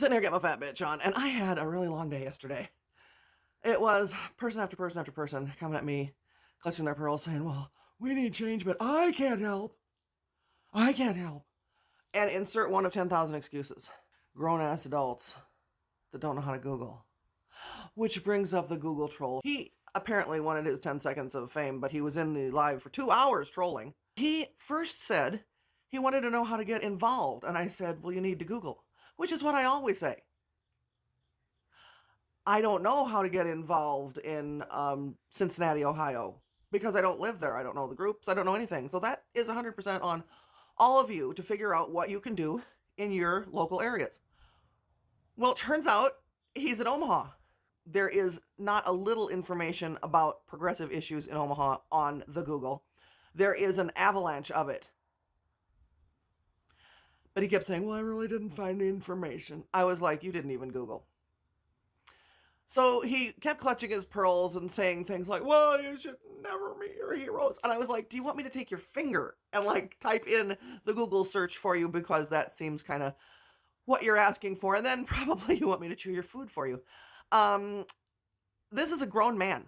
Sitting here getting my fat bitch on, and I had a really long day yesterday. It was person after person after person coming at me, clutching their pearls, saying, well, we need change, but I can't help. I can't help. And insert one of 10,000 excuses. Grown-ass adults that don't know how to Google. Which brings up the Google troll. He apparently wanted his 10 seconds of fame, but he was in the live for 2 hours trolling. He first said he wanted to know how to get involved, and I said, well, you need to Google. Which is what I always say. I don't know how to get involved in Cincinnati, Ohio, because I don't live there. I don't know the groups. I don't know anything. So that is 100% on all of you to figure out what you can do in your local areas. Well, it turns out he's in Omaha. There is not a little information about progressive issues in Omaha on the Google. There is an avalanche of it. But he kept saying, well, I really didn't find the information. I was like, you didn't even Google. So he kept clutching his pearls and saying things like, well, you should never meet your heroes. And I was like, do you want me to take your finger and like type in the Google search for you? Because that seems kind of what you're asking for. And then probably you want me to chew your food for you. This is a grown man,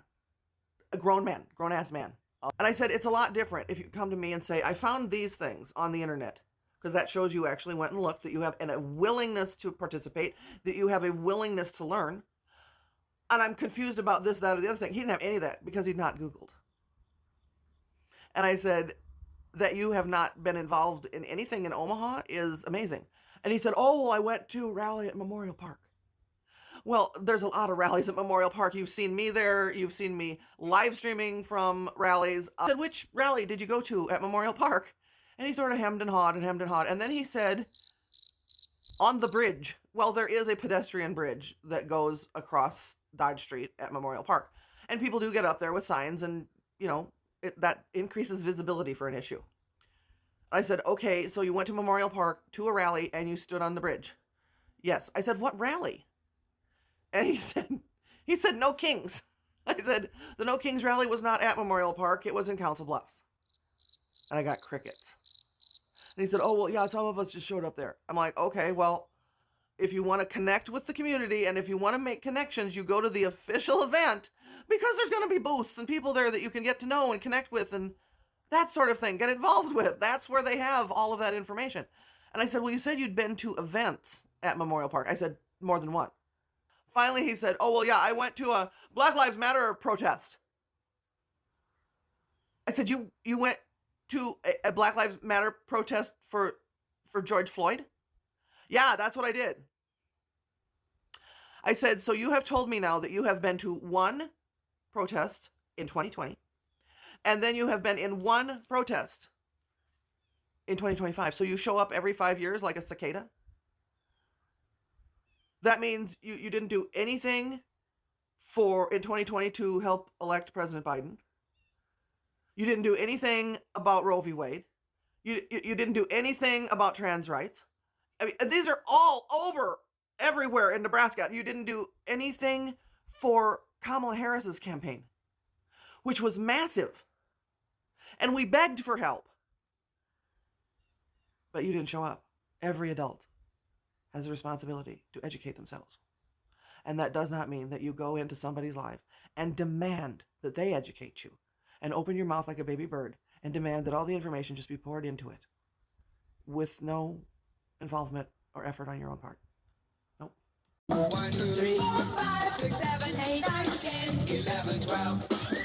grown-ass man. And I said, it's a lot different if you come to me and say, I found these things on the internet. Because that shows you actually went and looked, that you have a willingness to participate, that you have a willingness to learn. And I'm confused about this, that, or the other thing. He didn't have any of that because he'd not Googled. And I said, that you have not been involved in anything in Omaha is amazing. And he said, oh, well, I went to a rally at Memorial Park. Well, there's a lot of rallies at Memorial Park. You've seen me there. You've seen me live streaming from rallies. I said, which rally did you go to at Memorial Park? And he sort of hemmed and hawed and hemmed and hawed. And then he said, on the bridge. Well, there is a pedestrian bridge that goes across Dodge Street at Memorial Park. And people do get up there with signs and, you know, that increases visibility for an issue. I said, okay, so you went to Memorial Park to a rally and you stood on the bridge. Yes. I said, what rally? And he said, No Kings. I said, the No Kings rally was not at Memorial Park. It was in Council Bluffs. And I got crickets. And he said, oh, well, yeah, some of us just showed up there. I'm like, okay, well, if you want to connect with the community and if you want to make connections, you go to the official event because there's going to be booths and people there that you can get to know and connect with and that sort of thing, get involved with. That's where they have all of that information. And I said, well, you said you'd been to events at Memorial Park. I said, more than one. Finally, he said, oh, well, yeah, I went to a Black Lives Matter protest. I said, you went to a Black Lives Matter protest for George Floyd? Yeah, that's what I did. I said, so you have told me now that you have been to one protest in 2020, and then you have been in one protest in 2025. So you show up every 5 years like a cicada? That means you didn't do anything in 2020 to help elect President Biden. You didn't do anything about Roe v. Wade. You didn't do anything about trans rights. I mean, these are all over everywhere in Nebraska. You didn't do anything for Kamala Harris's campaign, which was massive. And we begged for help. But you didn't show up. Every adult has a responsibility to educate themselves. And that does not mean that you go into somebody's life and demand that they educate you and open your mouth like a baby bird and demand that all the information just be poured into it with no involvement or effort on your own part. Nope. 1, 2, 3, 4, 5, 6, 7, 8, 9, 10, 11, 12.